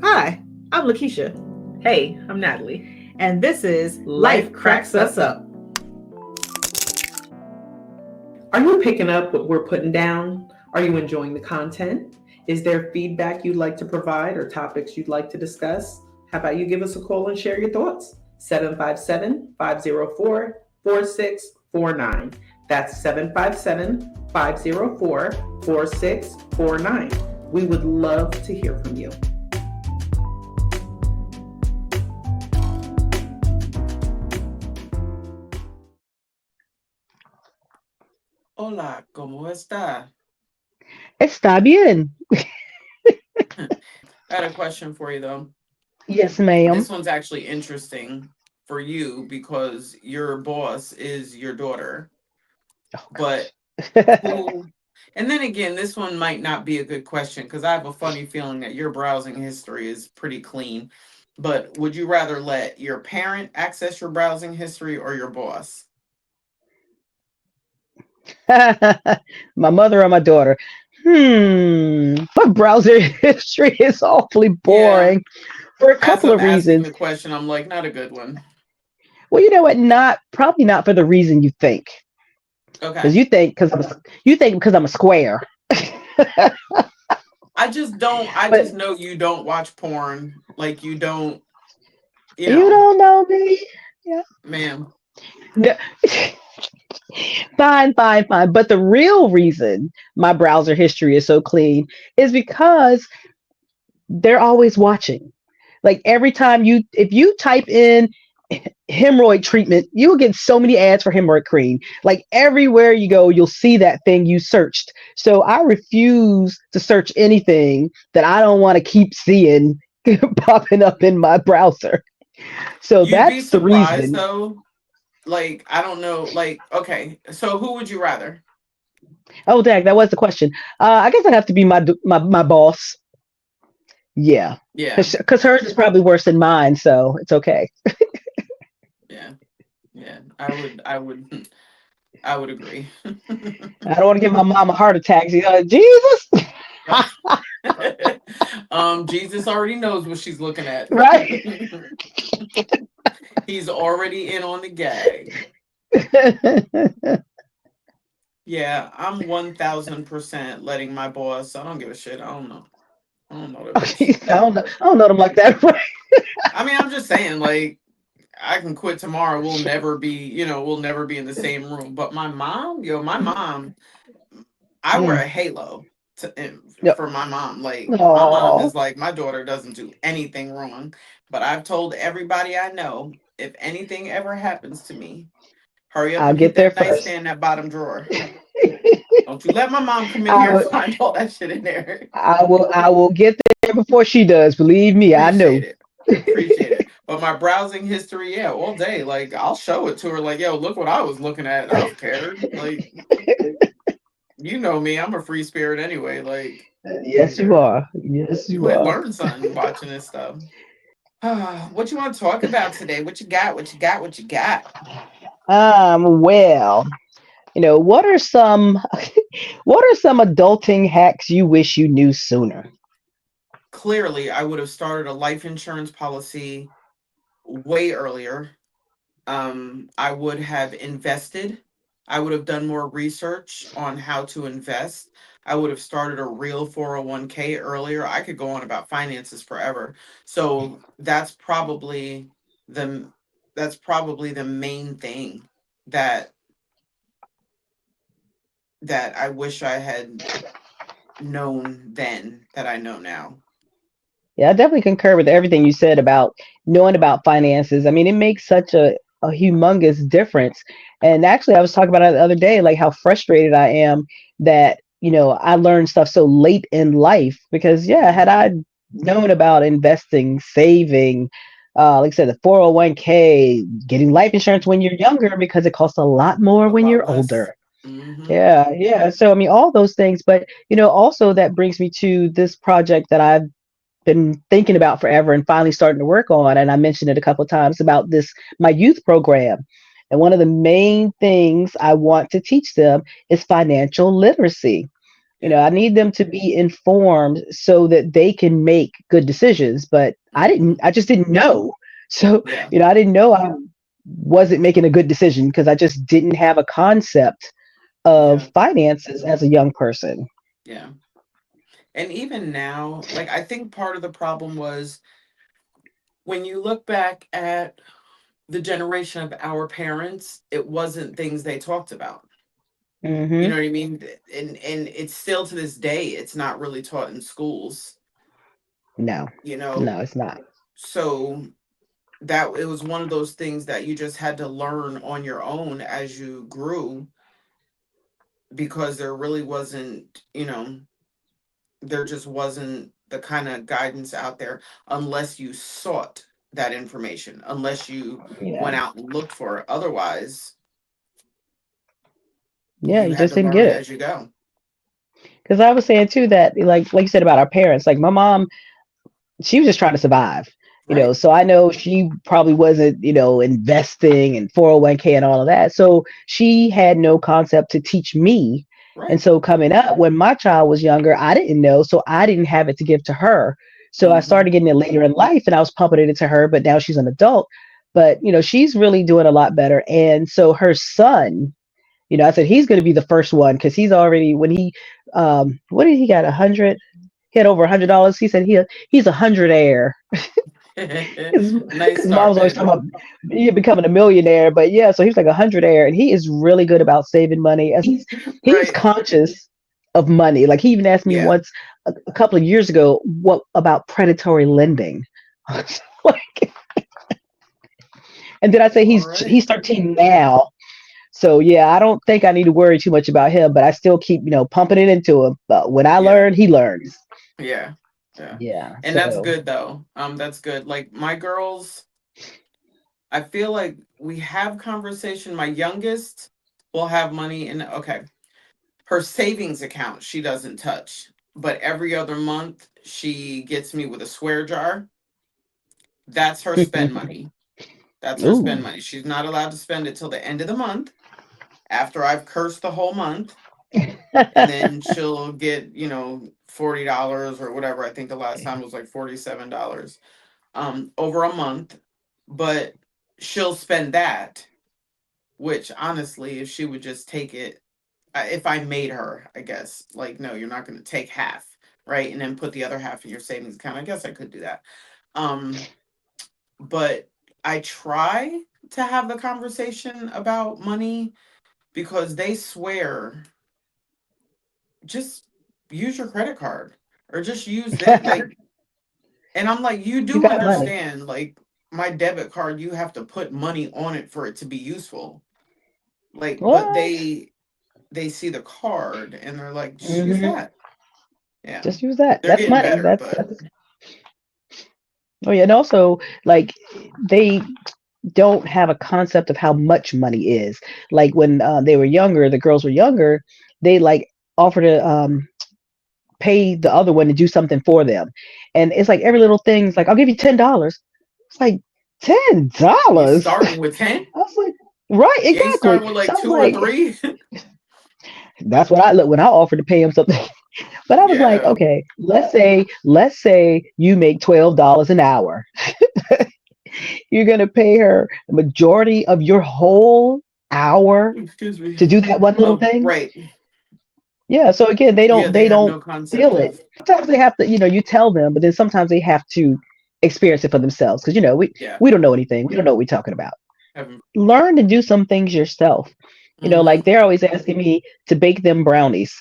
Hi, I'm LaKeshia, Hey, I'm Natalie. and this is Life Cracks Us Up. Are you picking up what we're putting down? Are you enjoying the content? Is there feedback you'd like to provide or topics you'd like to discuss? How about you give us a call and share your thoughts? 757-504-4649. That's 757-504-4649. We would love to hear from you. Hola, ¿cómo está? Está bien. I had a question for you though. Yes, ma'am. This one's actually interesting for you because your boss is your daughter. Oh, But who, and then again, this one might not be a good question because I have a funny feeling that your browsing history is pretty clean. But would you rather let your parent access your browsing history or your boss? My mother or my daughter? My browser history is awfully Yeah. boring for a As couple I'm of asking reasons. the question, I'm like, not a good one. Well, you know what? Not probably not for the reason you think, because Okay. you think because I'm a square. I But just know you don't watch porn. Like you don't, you you know, don't know me. Yeah. ma'am. No. Fine, fine, fine. But the real reason my browser history is so clean is because they're always watching. Like every time if you type in hemorrhoid treatment, you will get so many ads for hemorrhoid cream. Like everywhere you go, you'll see that thing you searched. So I refuse to search anything that I don't want to keep seeing popping up in my browser. So You'd be that's the surprised reason. though. Like, I don't know. Like, okay. So who would you rather? Oh, dang, that was the question. I guess I'd have to be my boss. Yeah, Yeah. because hers is probably worse than mine, so it's okay. Yeah. Yeah. I would agree. I don't want to give my mom a heart attack. Jesus, Jesus already knows what she's looking at. right? He's already in on the gag. Yeah, I'm 1000% letting my boss. I don't give a shit. I don't know. I don't know that bitch. I don't know them like that. Right? I mean, I'm just saying, like, I can quit tomorrow. We'll never be in the same room. But my mom, I wear Mm. a halo Yep. for my mom. Like, my mom Oh, is like, my daughter doesn't do anything wrong. But I've told everybody I know, if anything ever happens to me, hurry up I'll and hit get there that first. nightstand, that bottom drawer. Don't you let my mom come in I here and will, find all that shit in there. I will get there before she does. Believe me, I know. Appreciate it. Appreciate it. But my browsing history, yeah, all day. Like, I'll show it to her. Like, yo, look what I was looking at. I don't care. Like, you know me. I'm a free spirit anyway. Like, Yes, you yeah, are. Yes, you you might are. learn something watching this stuff. What you want to talk about today? What you got? What you got? What you got? Well, what are some what are some adulting hacks you wish you knew sooner? Clearly, I would have started a life insurance policy way earlier. I would have invested. I would have done more research on how to invest. I would have started a real 401k earlier. I could go on about finances forever. So the that's probably the main thing that I wish I had known then that I know now. Yeah, I definitely concur with everything you said about knowing about finances. I mean, it makes such a humongous difference. And actually, I was talking about it the other day, like how frustrated I am that, I learned stuff so late in life because, yeah, had Hmm. I known about investing, saving, like I said, the 401k, getting life insurance when you're younger because it costs a lot more A when lot you're less. older. Hmm. Yeah, yeah. So, I mean, all those things. But, also that brings me to this project that I've been thinking about forever and finally starting to work on. And I mentioned it a couple of times about this, my youth program. And one of the main things I want to teach them is financial literacy. Yeah. I need them to be informed so that they can make good decisions. But Hmm. I just didn't know. So, Yeah. I didn't know I wasn't making a good decision because I just didn't have a concept of Yeah. finances as a young person. Yeah. And even now, like, I think part of the problem was when you look back at the generation of our parents, it wasn't things they talked about. You know Hmm. what I mean? And it's still to this day, it's not really taught in schools, No, you no, know. it's not. So that it was one of those things that you just had to learn on your own as you grew, because there really wasn't, there just wasn't the kind of guidance out there unless you sought that information, unless you Yeah, went out and looked for it. Otherwise, yeah, you you had just to didn't learn get it it. as you go. Because I was saying too that, like you said about our parents, like my mom, she was just trying to survive. Right. So I know she probably wasn't, investing in 401k and all of that. So she had no concept to teach me. And Right. so coming up, when my child was younger, I didn't know. So I didn't have it to give to her. So I Mm-hmm. started getting it later in life and I was pumping it into her, but now she's an adult. But, she's really doing a lot better. And so her son, I said he's going to be the first one because he's already, when he, what did he got? 100? He had over $100. He said he's a hundred air. His, Nice his mom's start always talking then. about becoming a millionaire, but yeah, so he's like a hundred air, and he is really good about saving money. As he's Right. conscious of money. Like he even asked me Yeah. once a couple of years ago, what about predatory lending? Like, and then I say All he's right. 13 now. So yeah, I don't think I need to worry too much about him, but I still keep, pumping it into him. But when I Yeah. learn, he learns. Yeah. Yeah. Yeah. And that's So good though. That's good. Like my girls, I feel like we have conversation. My youngest will have money in, okay, her savings account she doesn't touch, but every other month she gets me with a swear jar. That's her spend money. That's her ooh. spend money. She's not allowed to spend it till the end of the month after I've cursed the whole month. And then she'll get, $40 or whatever. I think the last time was like $47 over a month. But she'll spend that, which honestly, if she would just take it, if I made her, I guess, like, no, you're not going to take half, right? And then put the other half in your savings account. I guess I could do that. Um, but I try to have the conversation about money because they swear, just use your credit card or just use that. Like, and I'm like, you You do got money. understand, like, my debit card, you have to put money on it for it to be useful. Like, but What? they see the card and they're like, just use Hmm. that. Yeah. Just use that. They're That's getting money. better, That's but that's. Oh yeah, and also like they don't have a concept of how much money is. Like when they were younger, the girls were younger, they like offer to pay the other one to do something for them, and it's like every little thing's like, I'll give you $10. It's like you $10. starting with 10? I was like, right, You ain't exactly. starting with So like I was two or like, three? that's what I look when I offered to pay him something. But I was like, Yeah. okay, let's say you make $12 an hour. You're gonna pay her the majority of your whole hour Excuse me. to do that one little thing. Right. Yeah. So again, they Yeah, don't they they have don't no concept feel it. of, Sometimes they have to, you tell them, but then sometimes they have to experience it for themselves because yeah, we don't know anything. We don't know what we're talking about. having, Learn to do some things yourself. Like mm-hmm. they're always asking me to bake them brownies.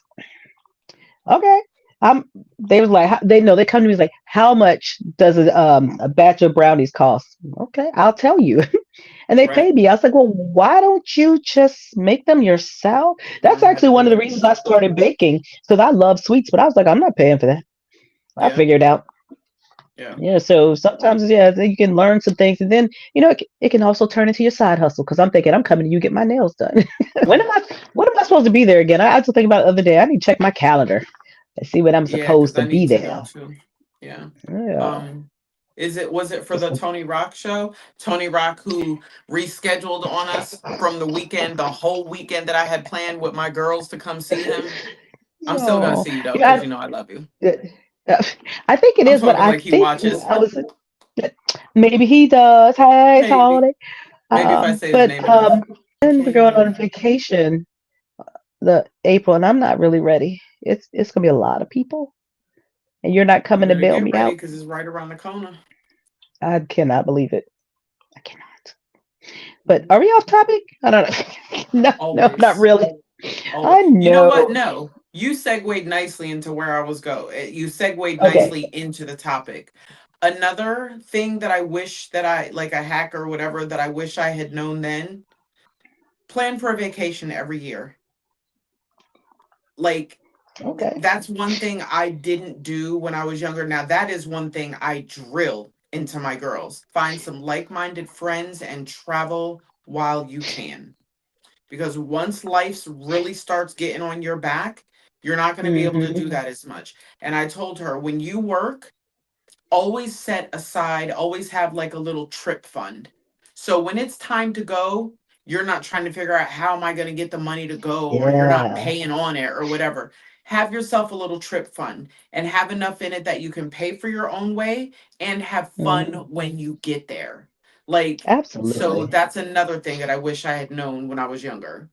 Okay. I'm. They was like, they know they come to me like, how much does a batch of brownies cost? Okay, I'll tell you. And they Right. paid me. I was like, well, why don't you just make them yourself? That's Learn how actually to one do of the it. reasons I started baking because I love sweets, but I was like, I'm not paying for that. I Yeah. figured out. Yeah. Yeah, so sometimes, yeah, you can learn some things, and then it can also turn into your side hustle. Because I'm thinking, I'm coming to you get my nails done. When am I supposed to be there again? I was thinking about the other day. I need to check my calendar and see when I'm Yeah, because supposed to I be need to there. know too. Yeah. Yeah, Um, was it for just the Tony Rock show? Tony Rock who rescheduled on us from the weekend, the whole weekend that I had planned with my girls to come see him. I'm still gonna Oh, see you though, because yeah. you know I love you. Uh, I think it I'm is, but talking I like he think when watches. I was maybe he does. Hey, Maybe. Tony. Maybe if I say his But name enough. I and we're can't going on even. vacation the April, and I'm not really ready. It's gonna be a lot of people, and you're not You coming to better bail get me ready out. because it's right around the corner. I cannot believe it. I cannot. But are we off topic? I don't know. No, no, not Always. really. Always. I You know what? know. No. You segued nicely into where I was go. You segued Okay. nicely into the topic. Another thing that I wish that I like a hack or whatever that I wish I had known then, plan for a vacation every year. Like Okay. that's one thing I didn't do when I was younger. Now that is one thing I drill into my girls. Find some like-minded friends and travel while you can. Because once life really starts getting on your back, you're not going to be able to do Hmm. that as much. And I told her, when you work, always set aside, always have like a little trip fund. So when it's time to go, you're not trying to figure out how am I going to get the money to go, or you're not Yeah. paying on it or whatever. Have yourself a little trip fund and have enough in it that you can pay for your own way and have fun Hmm. when you get there. Like, so Absolutely. that's another thing that I wish I had known when I was younger.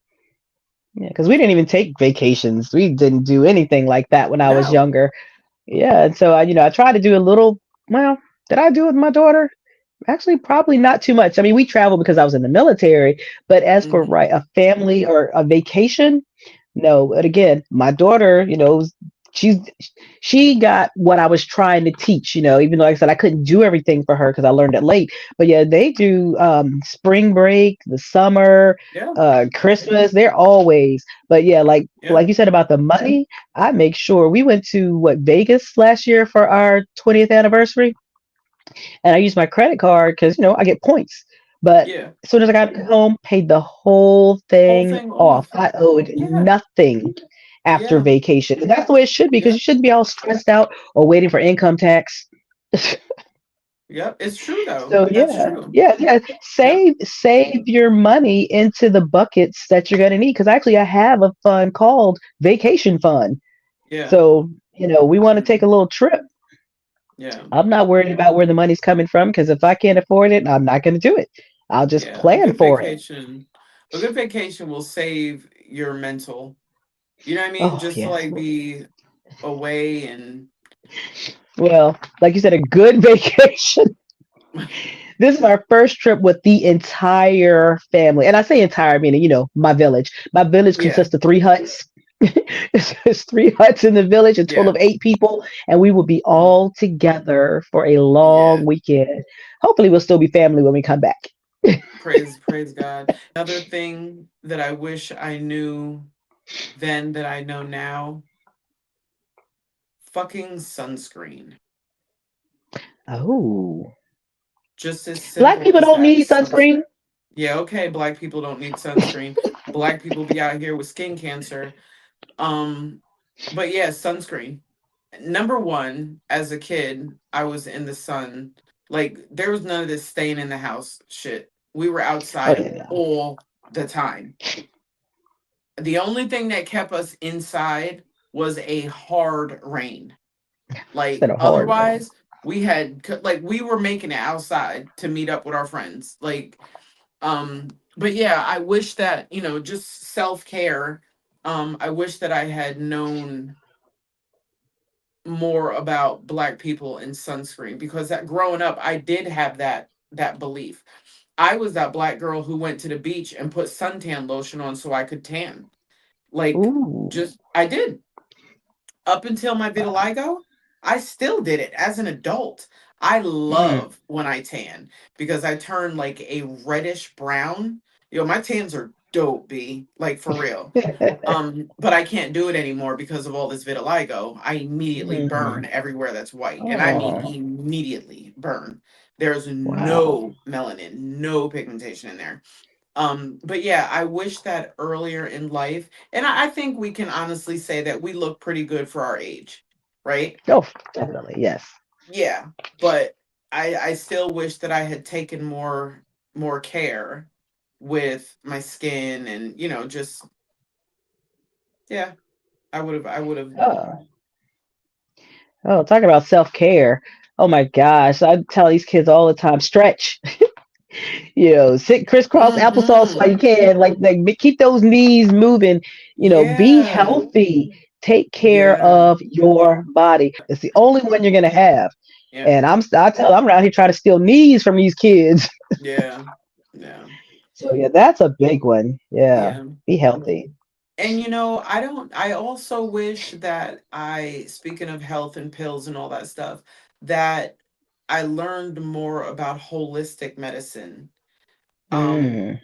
Yeah, because we didn't even take vacations. We didn't do anything like that when I was No. younger. Yeah, and so I tried to do a little. Well, did I do it with my daughter? Actually, probably not too much. I mean, we traveled because I was in the military, but as for Hmm. right a family or a vacation, no. But again, my daughter, she's she got what I was trying to teach. Even though like I said I couldn't do everything for her because I learned it late. But yeah, they do spring break, the summer, Yeah. Christmas. They're always. But yeah, like Yeah. like you said about the money, I make sure we went to what Vegas last year for our 20th anniversary and I used my credit card because I get points. But Yeah. as soon as I got home, paid the whole Whole thing thing off. off. I owed Yeah. nothing after Yeah. vacation. And that's the way it should be because Yeah. you shouldn't be all stressed out or waiting for income tax. Yep. It's true though. So That's yeah, true. yeah, yeah. Yep. Save your money into the buckets that you're gonna need. Because actually, I have a fund called vacation fund. Yeah. So we want to take a Mhm. little trip. Yeah. I'm not worried about where the money's coming from because if I can't afford it, I'm not going to do it. I'll just Yeah. A plan good for it. vacation. A good vacation will save your mental. You know what I mean? Oh, Just to yes. like be away and Well, like you said, a good vacation. This is our first trip with the entire family. And I say entire meaning, my village. My village yeah. consists of three huts. It's three huts in the village, a total Yeah. of 8 people, and we will be Mm. all together for a Yeah. long weekend. Hopefully, we'll still be family when we come back. Praise God. Another thing that I wish I knew then that I know now, fucking sunscreen. Oh, Just as black simple people as don't that. need sunscreen. Yeah, okay, black people don't need sunscreen. Black people be out here with skin cancer. Um, but yeah, sunscreen. Number one, as a kid, I was in the sun. Like there was none of this staying in the house shit. We were Oh outside yeah, all the time. The only thing that kept us inside was a hard rain. it's been Like a hard rain. otherwise, like we were making it outside to meet up with our friends. Like but yeah, I wish that, just self-care. I wish that I had known more about black people and sunscreen because that growing up, I did have that belief. I was that black girl who went to the beach and put suntan lotion on so I could tan. Like Ooh, just I did up until my wow. vitiligo, I still did it as an adult. I Mm. love when I tan because I turn like a reddish brown. My tans are dope, B, like for real. But I can't do it anymore because of all this vitiligo. I immediately burn Mm. everywhere that's white. And I mean Oh, immediately burn. There's wow. no melanin, no pigmentation in there. But yeah, I wish that earlier in life, and I think we can honestly say that we look pretty good for our age, right? Oh, definitely, yes. Yeah, but I still wish that I had taken more care with my skin and just yeah. I would have. Oh, oh, talk about self care. Oh my gosh, I tell these kids all the time, stretch. Sit crisscross applesauce Mm-hmm. while you can. Like keep those knees moving. Be Yeah. healthy. Take care Yeah. of your body. It's the only one you're gonna have. Yeah. And I'm around here trying to steal knees from these kids. Yeah. Yeah. So yeah, that's a big one. Yeah, Yeah. be healthy. And I don't, I also wish that speaking of health and pills and all that stuff, that I learned more about holistic medicine, um, Mm,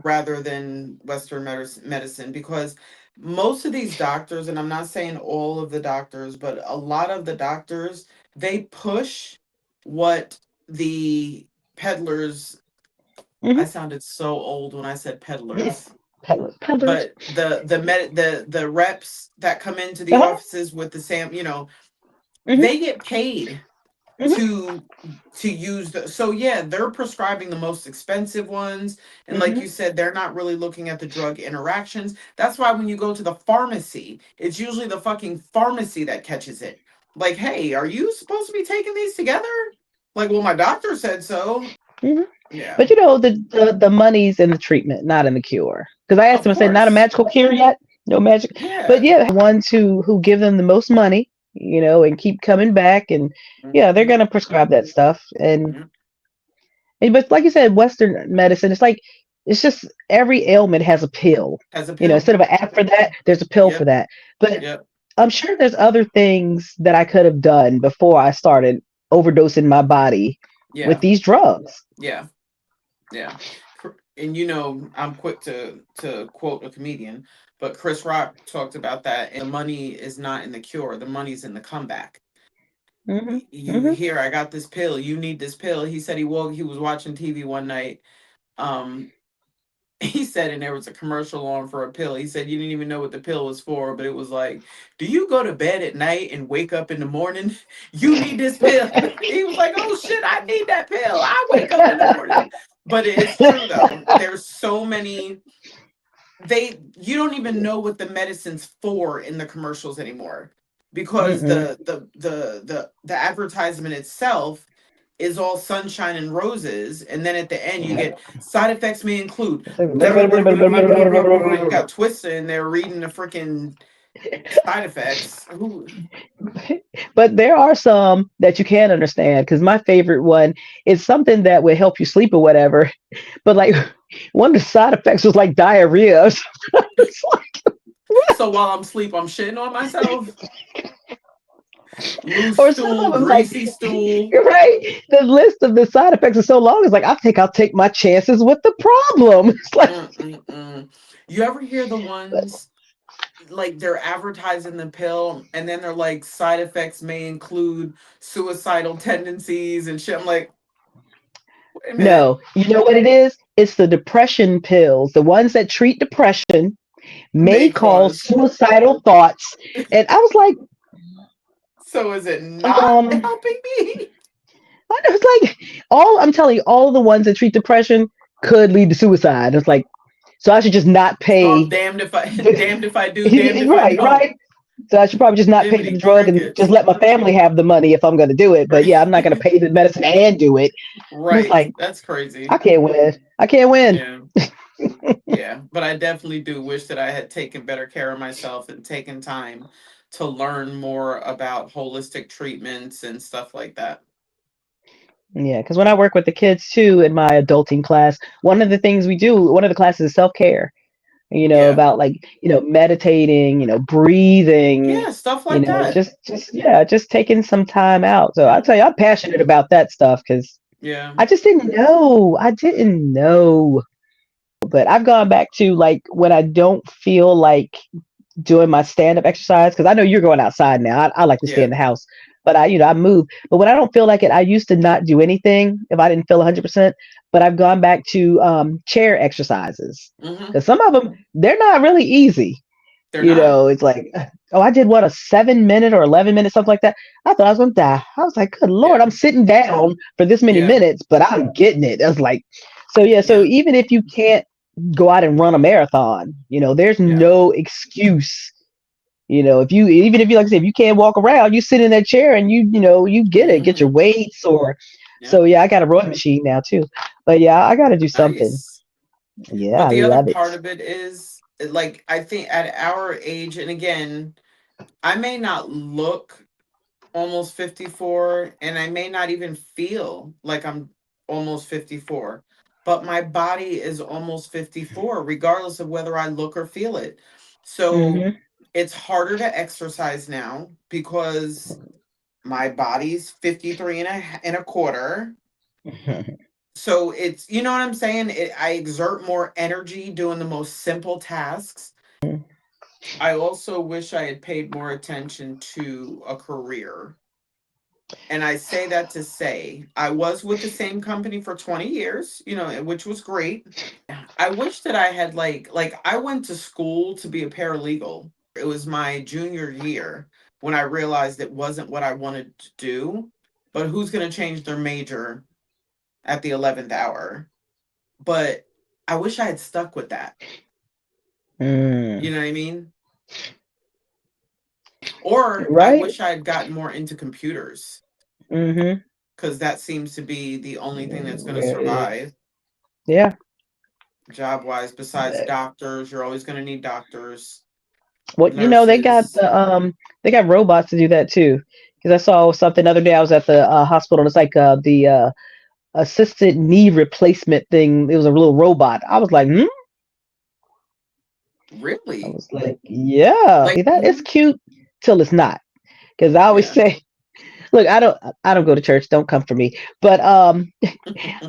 rather than Western medicine, because most of these doctors, and I'm not saying all of the doctors, but a lot of the doctors, they push what the peddlers, I hmm sounded so old when I said peddlers, Peddlers. but the reps that come into the Uh-huh. offices with the hmm they get paid hmm to use so yeah, they're prescribing the most expensive ones, and like you hmm said, they're not really looking at the drug interactions. That's why when you go to the pharmacy, it's usually the fucking pharmacy that catches it, like, hey, are you supposed to be taking these together? Like, well, my doctor said so. hmm Yeah, But the money's in the treatment, not in the cure. Because I asked of them, I said, not a course. magical cure yet, no magic. But Yeah. yeah, ones who give them the most money, and keep coming back, and yeah, they're Mhm. gonna prescribe that stuff. And, Mhm. but like you said, Western medicine, it's just every ailment has a pill. Has a pill. Instead of an app for that, there's a pill for Yep. that. But Yep. I'm sure there's other things that I could have done before I started overdosing my body with Yeah. these drugs. Yeah. Yeah. And I'm quick to quote a comedian, but Chris Rock talked about that. And the money is not in the cure; the money's in the comeback. hmm You hmm hear, I got this pill. You need this pill. He said he was watching TV one night. Um, he said, and there was a commercial on for a pill. He said you didn't even know what the pill was for, but it was like, do you go to bed at night and wake up in the morning? You need this pill. He was like, oh shit, I need that pill. I wake up in the morning. But it's true though. There's so many, you don't even know what the medicine's for in the commercials anymore, because Mm-mm. the advertisement itself is all sunshine and roses, and then at the end you get side effects may include got twisted and they're reading the freaking side effects. Who? But there are some that you can understand because my favorite one is something that would help you sleep or whatever. But like one of the side effects was like diarrhea. It's So while I'm asleep, I'm shitting on myself. Loose or some of stool, them like greasy stool. you're right. The list of the side effects is so long. It's like I think I'll take my chances with the problem. It's like, Mm-mm-mm. You ever hear the ones like they're advertising the pill and then they're like side effects may include suicidal tendencies and shit? I'm like, wait a minute, no, you know what it is? It's the depression pills, the ones that treat depression may may cause cause. suicidal thoughts. And I was like, So is it not um, helping me? I was like, I'm telling you, all the ones that treat depression could lead to suicide. It's like, so I should just not So I'm pay. damned if I damned if I do, damned if I Right, don't. right. So I should probably just not pay for the Jiminy drug and just crickets. let my family have the money if I'm going to do it. But Right. yeah, I'm not going to pay the medicine and do it. And it's Right. like, That's I crazy. can't win. I can't win. Yeah. Yeah. But I definitely do wish that I had taken better care of myself and taken time to learn more about holistic treatments and stuff like that. Yeah, because when I work with the kids too in my adulting class, one of the things we do, one of the classes is self care. Yeah. About like meditating, breathing, Yeah, stuff like that. just taking some time out. So I Yeah. tell you, I'm passionate about that stuff because Yeah. I just didn't know. I didn't know. But I've gone back to like when I don't feel like doing my stand up exercise because I know you're going outside now. I like to stay in Yeah. the house, but I move. But when I don't feel like it, I used to not do anything if I didn't feel 100%. But I've gone back to chair exercises Mm-hmm. because some of them they're not really easy. They're not. It's like, oh, I did what, a 7 minute or 11 minutes, something like that. I thought I was gonna die. I was like, good lord, Yeah. I'm sitting down for this many Yeah. minutes, but I'm getting it. I was like, so yeah, so Yeah. even if you can't go out and run a marathon, there's Yeah. no excuse If you, even if you, like I said, if you can't walk around, you sit in that chair and you get your Hmm. weights or. Yeah. So yeah, I got a rowing machine now too. But yeah, I got to do something. Nice. Yeah, But I the other love it. part of it is like I think at our age, and again, I may not look almost 54 and I may not even feel like I'm almost 54, but my body is almost 54 regardless of whether I look or feel it. So Hmm. it's harder to exercise now because my body's 53 and a quarter. So it's, you know what I'm saying? I exert more energy doing the most simple tasks. I also wish I had paid more attention to a career. And I say that to say I was with the same company for 20 years, which was great. I wish that I had like I went to school to be a paralegal. It was my junior year when I realized it wasn't what I wanted to do. But who's going to change their major at the 11th hour? But I wish I had stuck with that. Mm. You know what I mean? Or I Right. wish I had gotten more into computers Hmm. because that seems to be the only thing that's going to survive Yeah. job wise. Besides doctors, you're always going to need doctors, Well, nurses. they got robots to do that too. Because I saw something the other day. I was at the hospital. And it's like the assisted knee replacement thing. It was a little robot. I was like, hmm. I Really? was like, yeah. Like, See, that is cute till it's not. Because I always yeah. say, look, I don't go to church. Don't come for me. But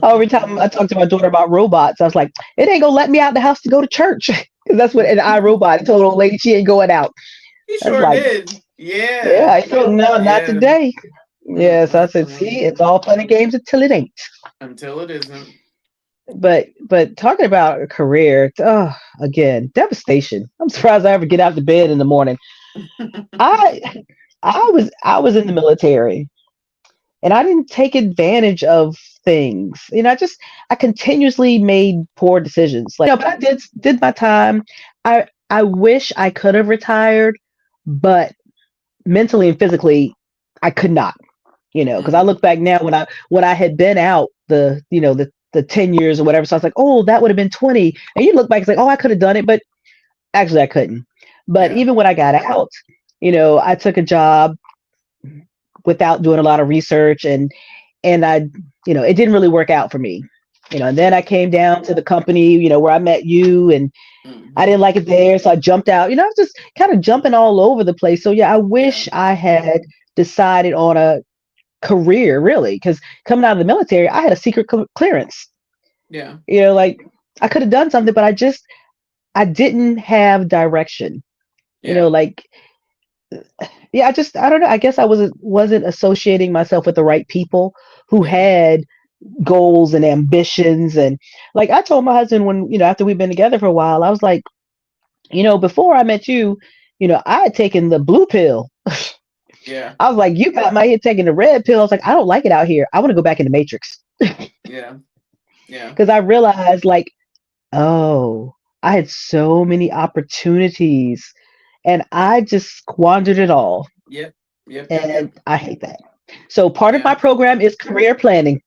every time I talk to my daughter about robots, I was like, it ain't gonna let me out the house to go to church. Because that's what an iRobot told old lady she ain't going out. He I was sure like, did. yeah, Yeah. I said, no, not Yeah. today. Yeah, so I said, Mm-mm-mm. see, it's all fun and games until it ain't. Until it isn't. But talking about a career, again, devastation. I'm surprised I ever get out of bed in the morning. I I was in the military and I didn't take advantage of things. I continuously made poor decisions. Like, but I did my time. I wish I could have retired, but mentally and physically I could not. Because I Hmm. look back now when I had been out the 10 years or whatever. So I was like, oh, that would have been 20. And you look back, it's like, oh, I could have done it, but actually I couldn't. But Yeah. even when I got out, I took a job without doing a lot of research and it didn't really work out for me. And then Yeah. I came down to the company, where I met you and I Hmm. didn't like it there. So I jumped out, I was just kind of jumping all over the place. So yeah, I Yeah. wish I had decided on a career really, because coming out of the military, I had a secret clearance. Yeah. Like I could have done something, but I didn't have direction. Yeah. Like yeah, I don't know. I guess I wasn't associating myself with the right people who Yeah. had goals and ambitions. And like I told my husband when after we've been together for a while, I was like, before I met you, I had taken the blue pill. Yeah. I was like, you got my head taking the red pill. I was like, I don't like it out here. I want to go back in the matrix. Yeah. Yeah. Because I realized, like, oh, I had so many opportunities and I just squandered it all. Yep. Yep. Yep. And Yep. I hate that. So part of Yeah. my program is career planning.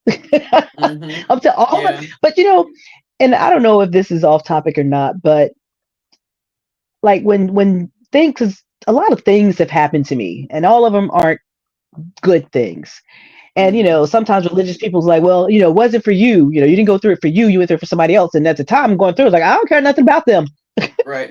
Hmm. Up to all of, Yeah. but and I don't know if this is off topic or not, but like when things, 'cause a lot of things have happened to me and all of them aren't good things. And Hmm. sometimes religious people's like, well, it wasn't for you. You didn't go through it for you. You went through it for somebody else. And at the time I'm going through, it's like I don't care nothing about them. Right.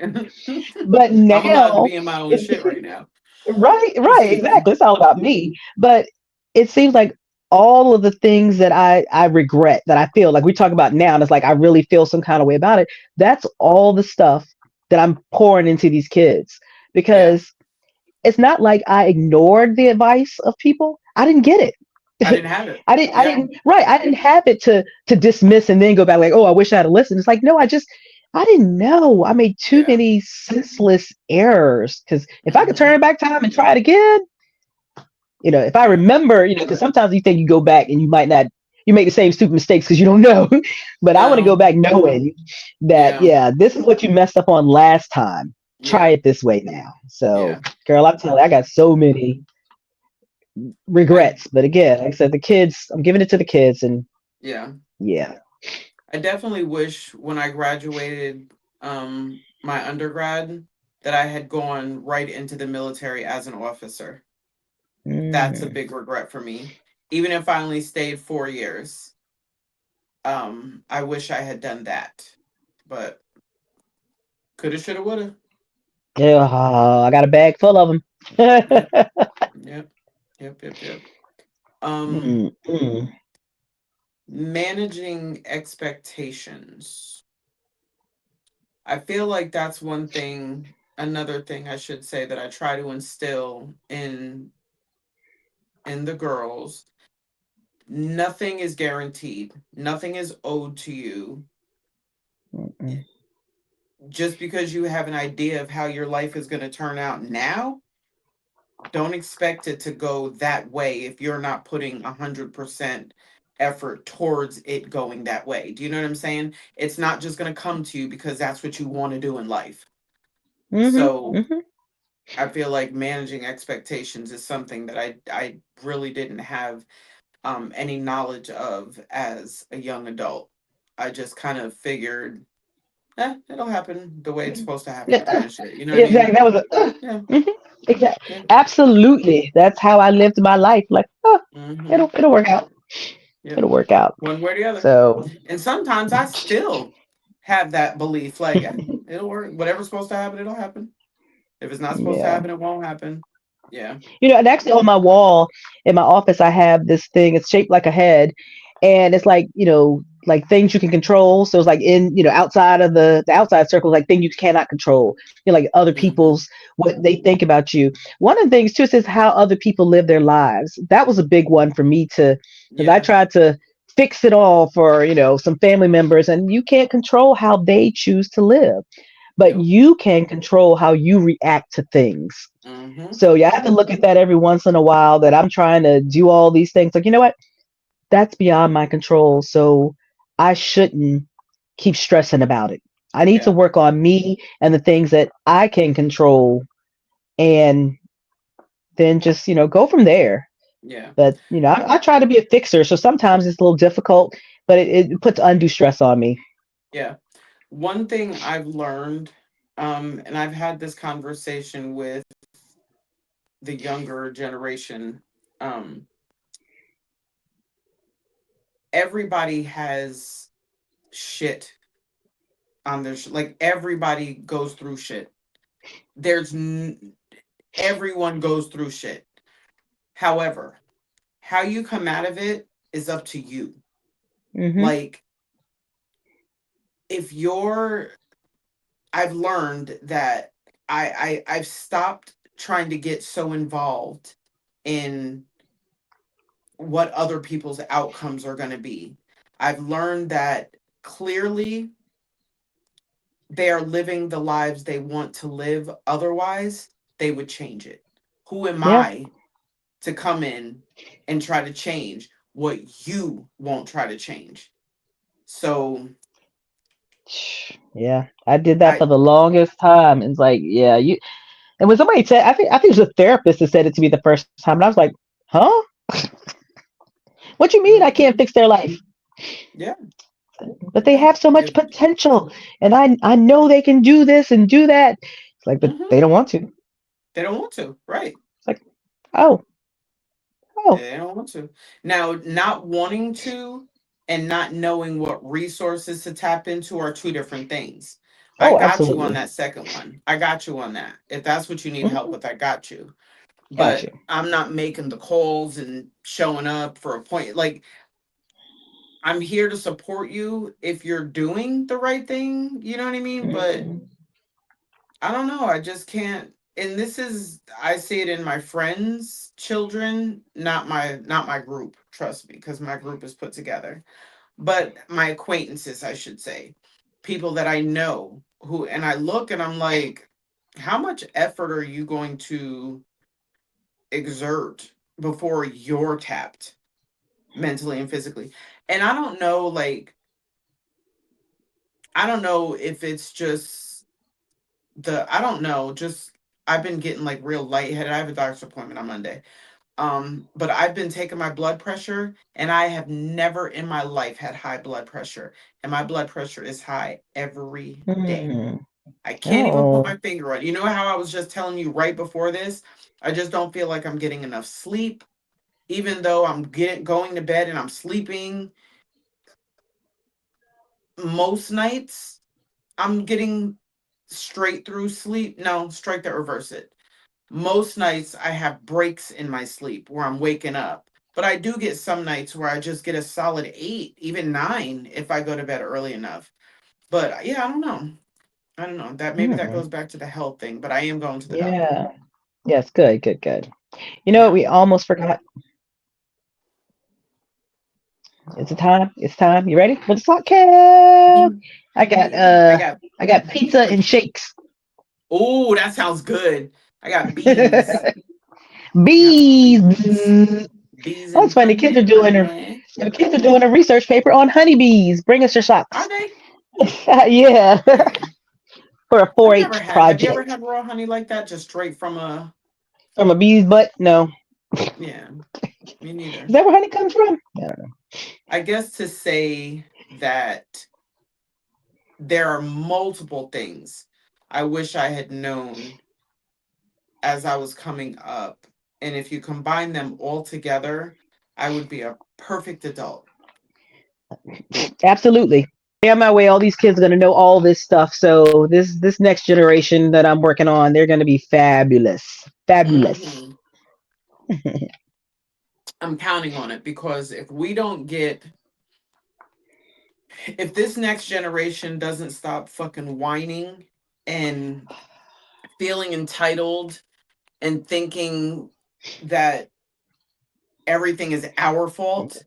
But I'm allowed to now, be in my own it, shit right now. right, right, Excuse me. exactly. It's all about me. But it seems like all of the things that I regret, that I feel like we talk about now, and it's like I really feel some kind of way about it. That's all the stuff that I'm pouring into these kids, Yeah. because it's not like I ignored the advice of people. I didn't get it. I didn't have it. I Yeah. didn't, right. I didn't have it to dismiss and then go back like, oh, I wish I had listened. It's like, no, I didn't know. I made too Yeah. many senseless errors. Because if I could Hmm. turn back time and try it again, if I Yeah. remember, because sometimes you think you go back and you might not, you make the same stupid mistakes because you don't know. But I want to go No. back knowing that, Yeah. yeah, this is what you messed up on last time. try Yeah. it this way now. So, Yeah. girl, I'm telling you, I got so many I regrets. But again, like I said, the kids, I'm giving it to the kids, and yeah. yeah. I definitely wish when I graduated my undergrad that I had gone right into the military as an officer. That's a Hmm. big regret for me. Even if I only stayed 4 years, I wish I had done that. But coulda, shoulda, woulda. Yeah, I got a bag full of them. Yep, yep, yep. Um, Mm-mm. Managing expectations. I feel like that's one thing, another thing I should say that I try to instill in the girls. Nothing is guaranteed. Nothing is owed to you. Mm-mm. Just because you have an idea of how your life is going to turn out now, don't expect it to go that way if you're not putting 100% effort towards it going that way. Do you know what I'm saying? It's not just going to come to you because that's what you want to do in life. Mm-hmm. So Mm-hmm. I feel like managing expectations is something that I really didn't have any knowledge of as a young adult. I just kind of figured, it'll happen the way it's supposed to happen, Yeah, kind of shit. You know what I yeah, mean? exactly. That was Yeah, mhm. Exactly. yeah, Absolutely. That's how I lived my life. Like, mm-hmm, it'll work out. yep. It'll work out. One way or the other. So, And sometimes I still have that belief, like, it'll work. Whatever's supposed to happen, it'll happen. If it's not supposed to yeah. happen, it won't happen. Yeah. And actually on my wall in my office, I have this thing. It's shaped like a head, and it's like like things you can control. So it's like outside of the outside circle, like things you cannot control. Like other Mm-hmm. people's what they think about you. One of the things too is how other people live their lives. That was a big one for me to because I Yeah. tried to fix it all for some family members, and you can't control how they choose to live, but Nope. you can control how you react to things. Mm-hmm. So you have to look at that every once in a while that I'm trying to do all these things. Like, you know what? That's beyond my control. So I shouldn't keep stressing about it. I need to Yeah. work on me and the things that I can control and then just, go from there. Yeah. But, I try to be a fixer. So sometimes it's a little difficult, but it puts undue stress on me. Yeah. One thing I've learned, and I've had this conversation with the younger generation, um, everybody has shit on their like everybody goes through shit. There's everyone goes through shit. However, how you come out of it is up to you. Hmm. Like if you're I've learned that I've stopped trying to get so involved in what other people's outcomes are going to be. I've learned that clearly they are living the lives they want to live. Otherwise, they would change it. Who am Yeah. I to come in and try to change what you won't try to change? So Yeah. I did that for I, the longest time. It's like, yeah, and when somebody said, I think it was a therapist that said it to me the first time, and I was like, huh? What you mean I can't mhm, fix their life? yeah, But they yeah, have so much if, potential, and I know they can do this and do that. It's like, but mhm, they don't want to. It's they don't want to, right? like, oh, oh, They don't want to. Now, not wanting to and not knowing what resources to tap into are two different things. I oh, got you on absolutely. that second one. I got you on that. If that's what you need help Hmm. with, I got you. Got But you. I'm not making the calls and showing up for a point. Like, I'm here to support you if you're doing the right thing. You know what I mean? But Hmm. I don't know. I just can't. And this is I see it in my friends' children, not my group, trust me, because my group is put together. But my acquaintances, I should say. People that I know who and I look and I'm like, how much effort are you going to exert before you're tapped mentally and physically? And I don't know, like, I don't know if it's just I don't know, just I've been getting like real lightheaded. I have a doctor's appointment on Monday. But I've been taking my blood pressure, and I have never in my life had high blood pressure. And my blood pressure is high every day. Hmm. I can't even put Oh. my finger on. You know how I was just telling you right before this? I just don't feel like I'm getting enough sleep, even though I'm going to bed and I'm sleeping most nights. I'm getting straight through sleep. No, straight to reverse it. Most nights I have breaks in my sleep where I'm waking up. But I do get some nights where I just get a solid 8, even 9 if I go to bed early enough. But yeah, I don't know. I don't know. That maybe that Hmm. goes back to the health thing, but I am going to the doctor. Yeah. Yes. Good. Good. Good. You know what? Yeah. We almost forgot. It's time. It's time. You ready for the podcast? Mhm. I got Yeah. I got pizza and shakes. Oh, that sounds good. I got bees. I got some Bees. bees. Bzz. Bees Oh, it's and funny. honey, honey. The kids are doing a research paper on honeybees. Bring us your Are socks. they? Yeah, Okay. for a I've never 4-H had. Have you ever project had raw honey like that, just straight from a? from a bee's butt. No, Yeah, me is neither. that where honey comes from? I don't know. I guess to say that there are multiple things I wish I had known as I was coming up. And if you combine them all together, I would be a perfect adult. Absolutely. On my way, all these kids are going to know all this stuff. So this next generation that I'm working on, they're going to be fabulous, fabulous. Hmm. I'm counting on it because if this next generation doesn't stop fucking whining and feeling entitled and thinking that everything is our fault,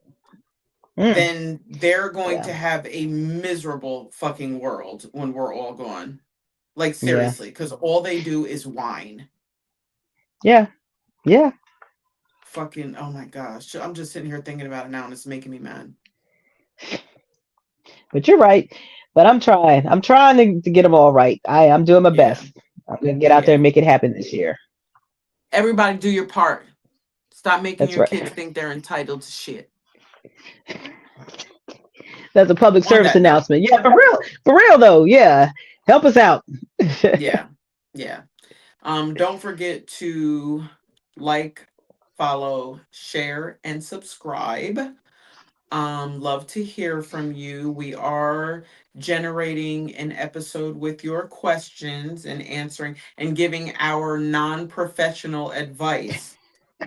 Mm, then they're going yeah, to have a miserable fucking world when we're all gone. Like yeah, seriously, because all they do is whine. yeah, yeah. Fucking oh my gosh. I'm just sitting here thinking about it now and it's making me mad. But you're right. But I'm trying. I'm trying to get them all right. I'm doing my Yeah. best. I'm gonna get out there Yeah. and make it happen this year. Everybody do your part. Stop making That's your right. kids think they're entitled to shit. That's a public On service that note. announcement. Yeah, for real though. Yeah, help us out. Yeah. Yeah. Don't forget to like, follow, share, and subscribe. Love to hear from you. We are generating an episode with your questions and answering and giving our non-professional advice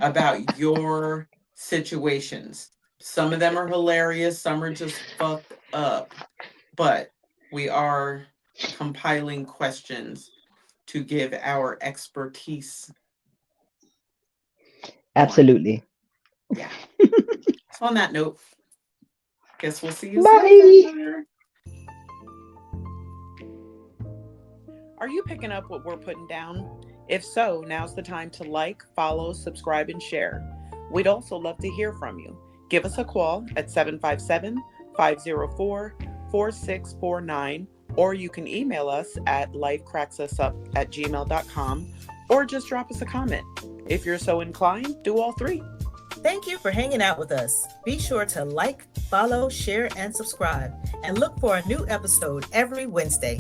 about your situations. Some of them are hilarious, some are just fucked up, but we are compiling questions to give our expertise on. Absolutely. Yeah. So on that note, guess we'll see you Bye. later. Are you picking up what we're putting down? If so, now's the time to like, follow, subscribe, and share. We'd also love to hear from you. Give us a call at 757-504-4649, or you can email us at lifecracksusup@gmail.com, or just drop us a comment. If you're so inclined, do all three. Thank you for hanging out with us. Be sure to like, follow, share, and subscribe. And look for a new episode every Wednesday.